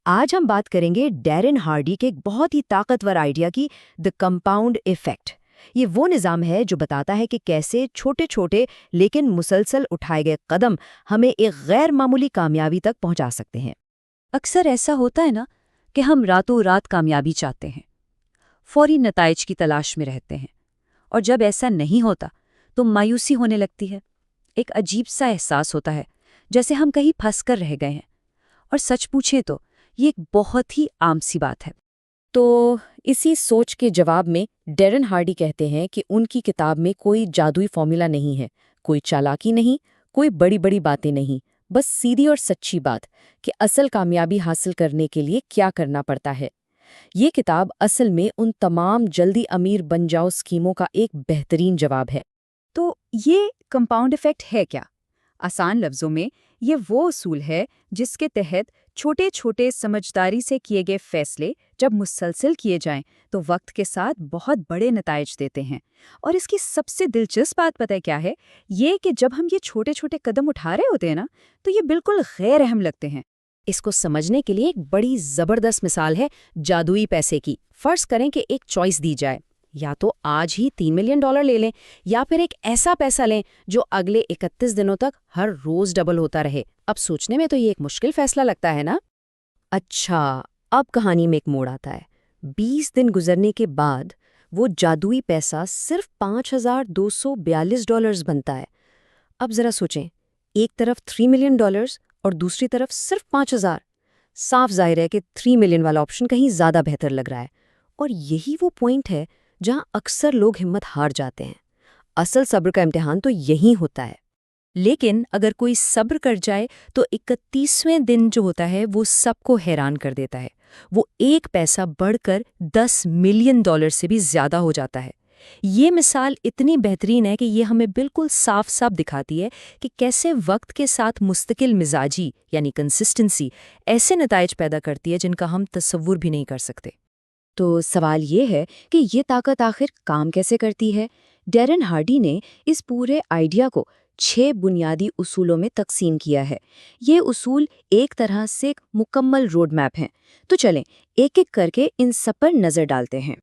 آج ہم بات کریں گے ڈیرن ہارڈی کے ایک بہت ہی طاقتور آئیڈیا کی، دی کمپاؤنڈ ایفیکٹ۔ یہ وہ نظام ہے جو بتاتا ہے کہ کیسے چھوٹے چھوٹے لیکن مسلسل اٹھائے گئے قدم ہمیں ایک غیر معمولی کامیابی تک پہنچا سکتے ہیں۔ اکثر ایسا ہوتا ہے نا کہ ہم راتوں رات کامیابی چاہتے ہیں، فوری نتائج کی تلاش میں رہتے ہیں، اور جب ایسا نہیں ہوتا تو مایوسی ہونے لگتی ہے۔ ایک عجیب سا احساس ہوتا ہے جیسے ہم کہیں پھنس کر رہ گئے ہیں، اور سچ پوچھیں تو یہ ایک بہت ہی عام سی بات ہے۔ تو اسی سوچ کے جواب میں ڈیرن ہارڈی کہتے ہیں کہ ان کی کتاب میں کوئی جادوئی فارمولا نہیں ہے، کوئی چالاکی نہیں، کوئی بڑی بڑی باتیں نہیں، بس سیدھی اور سچی بات کہ اصل کامیابی حاصل کرنے کے لیے کیا کرنا پڑتا ہے۔ یہ کتاب اصل میں ان تمام جلدی امیر بن جاؤ اسکیموں کا ایک بہترین جواب ہے۔ تو یہ کمپاؤنڈ ایفیکٹ ہے کیا؟ آسان لفظوں میں یہ وہ اصول ہے جس کے تحت چھوٹے چھوٹے سمجھداری سے کیے گئے فیصلے جب مسلسل کیے جائیں تو وقت کے ساتھ بہت بڑے نتائج دیتے ہیں۔ اور اس کی سب سے دلچسپ بات پتہ ہے کیا ہے؟ یہ کہ جب ہم یہ چھوٹے چھوٹے قدم اٹھا رہے ہوتے ہیں نا تو یہ بالکل غیر اہم لگتے ہیں۔ اس کو سمجھنے کے لیے ایک بڑی زبردست مثال ہے جادوئی پیسے کی۔ فرض کریں کہ ایک چوائس دی جائے، یا تو آج ہی $3 ملین لے لیں، یا پھر ایک ایسا پیسہ لیں جو اگلے 31 دنوں تک ہر روز ڈبل ہوتا رہے۔ اب سوچنے میں تو یہ ایک مشکل فیصلہ لگتا ہے نا؟ اچھا، اب کہانی میں ایک موڑ آتا ہے۔ 20 دن گزرنے کے بعد وہ جادوئی پیسہ صرف $5,242 بنتا ہے۔ اب ذرا سوچیں، ایک طرف $3 ملین اور دوسری طرف صرف 5,000۔ صاف ظاہر ہے کہ 3 ملین والا آپشن کہیں زیادہ بہتر لگ رہا ہے، اور یہی وہ پوائنٹ ہے جہاں اکثر لوگ ہمت ہار جاتے ہیں۔ اصل صبر کا امتحان تو یہی ہوتا ہے۔ لیکن اگر کوئی صبر کر جائے تو 31ویں دن جو ہوتا ہے وہ سب کو حیران کر دیتا ہے۔ وہ ایک پیسہ بڑھ کر $10 ملین سے بھی زیادہ ہو جاتا ہے۔ یہ مثال اتنی بہترین ہے کہ یہ ہمیں بالکل صاف صاف دکھاتی ہے کہ کیسے وقت کے ساتھ مستقل مزاجی یعنی کنسسٹنسی ایسے نتائج پیدا کرتی ہے جن کا ہم تصور بھی نہیں کر سکتے۔ تو سوال یہ ہے کہ یہ طاقت آخر کام کیسے کرتی ہے؟ ڈیرن ہارڈی نے اس پورے آئیڈیا کو 6 بنیادی اصولوں میں تقسیم کیا ہے۔ یہ اصول ایک طرح سے ایک مکمل روڈ میپ ہیں۔ تو چلیں ایک ایک کر کے ان سب پر نظر ڈالتے ہیں۔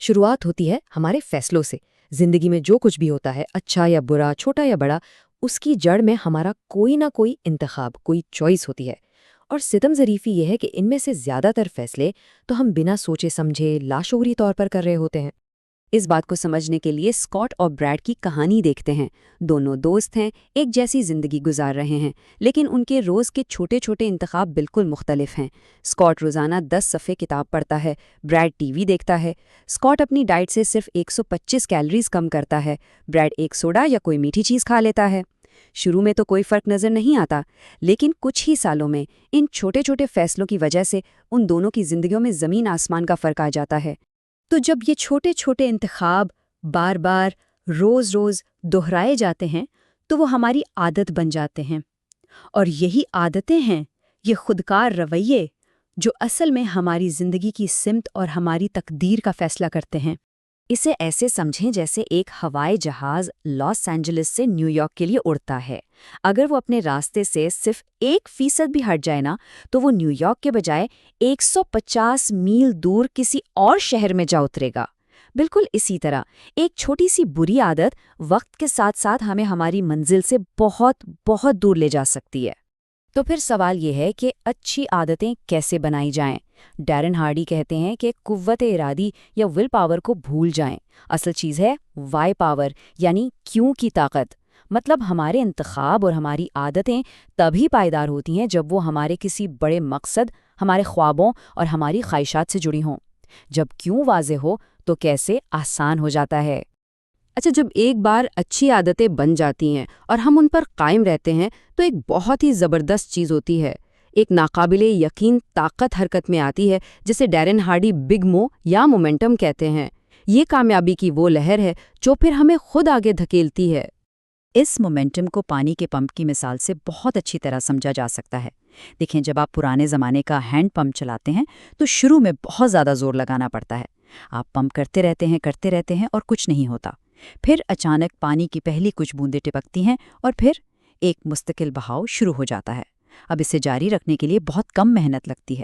شروعات ہوتی ہے ہمارے فیصلوں سے۔ زندگی میں جو کچھ بھی ہوتا ہے، اچھا یا برا، چھوٹا یا بڑا، اس کی جڑ میں ہمارا کوئی نہ کوئی انتخاب، کوئی چوائس ہوتی ہے۔ اور ستم ظریفی یہ ہے کہ ان میں سے زیادہ تر فیصلے تو ہم بنا سوچے سمجھے لاشعوری طور پر کر رہے ہوتے ہیں۔ اس بات کو سمجھنے کے لیے اسکاٹ اور بریڈ کی کہانی دیکھتے ہیں۔ دونوں دوست ہیں، ایک جیسی زندگی گزار رہے ہیں، لیکن ان کے روز کے چھوٹے چھوٹے انتخاب بالکل مختلف ہیں۔ اسکاٹ روزانہ 10 صفحے کتاب پڑھتا ہے، بریڈ ٹی وی دیکھتا ہے۔ اسکاٹ اپنی ڈائٹ سے صرف 125 کیلریز کم کرتا ہے، بریڈ ایک سوڈا یا کوئی میٹھی چیز کھا لیتا ہے۔ شروع میں تو کوئی فرق نظر نہیں آتا، لیکن کچھ ہی سالوں میں ان چھوٹے چھوٹے فیصلوں کی وجہ سے ان دونوں کی زندگیوں میں زمین آسمان کا فرق آ جاتا ہے۔ تو جب یہ چھوٹے چھوٹے انتخاب بار بار روز روز دہرائے جاتے ہیں تو وہ ہماری عادت بن جاتے ہیں، اور یہی عادتیں ہیں، یہ خودکار رویے جو اصل میں ہماری زندگی کی سمت اور ہماری تقدیر کا فیصلہ کرتے ہیں۔ اسے ایسے سمجھیں جیسے ایک ہوائی جہاز لاس اینجلس سے نیو یارک کے لیے اڑتا ہے۔ اگر وہ اپنے راستے سے صرف 1% بھی ہٹ جائے نا تو وہ نیو یارک کے بجائے 150 میل دور کسی اور شہر میں جا اترے گا۔ بالکل اسی طرح ایک چھوٹی سی بری عادت وقت کے ساتھ ساتھ ہمیں ہماری منزل سے بہت بہت دور لے جا سکتی ہے۔ تو پھر سوال یہ ہے کہ اچھی عادتیں کیسے بنائی جائیں؟ ڈیرن ہارڈی کہتے ہیں کہ قوت ارادی یا ول پاور کو بھول جائیں۔ اصل چیز ہے وائی پاور، یعنی کیوں کی طاقت۔ مطلب ہمارے انتخاب اور ہماری عادتیں تبھی پائیدار ہوتی ہیں جب وہ ہمارے کسی بڑے مقصد، ہمارے خوابوں اور ہماری خواہشات سے جڑی ہوں۔ جب کیوں واضح ہو تو کیسے آسان ہو جاتا ہے۔ اچھا، جب ایک بار اچھی عادتیں بن جاتی ہیں اور ہم ان پر قائم رہتے ہیں تو ایک بہت ہی زبردست چیز ہوتی ہے، ایک ناقابل یقین طاقت حرکت میں آتی ہے جسے ڈیرن ہارڈی بگ مو یا مومنٹم کہتے ہیں۔ یہ کامیابی کی وہ لہر ہے جو پھر ہمیں خود آگے دھکیلتی ہے۔ اس مومنٹم کو پانی کے پمپ کی مثال سے بہت اچھی طرح سمجھا جا سکتا ہے۔ دیکھیں، جب آپ پرانے زمانے کا ہینڈ پمپ چلاتے ہیں تو شروع میں بہت زیادہ زور لگانا پڑتا ہے۔ آپ پمپ کرتے رہتے ہیں اور کچھ نہیں ہوتا۔ پھر اچانک پانی کی پہلی کچھ بوندیں ٹپکتی ہیں اور پھر ایک مستقل بہاؤ شروع ہو جاتا ہے۔ اب اسے جاری رکھنے کے لیے بہت کم محنت لگتی ہے،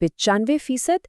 95%,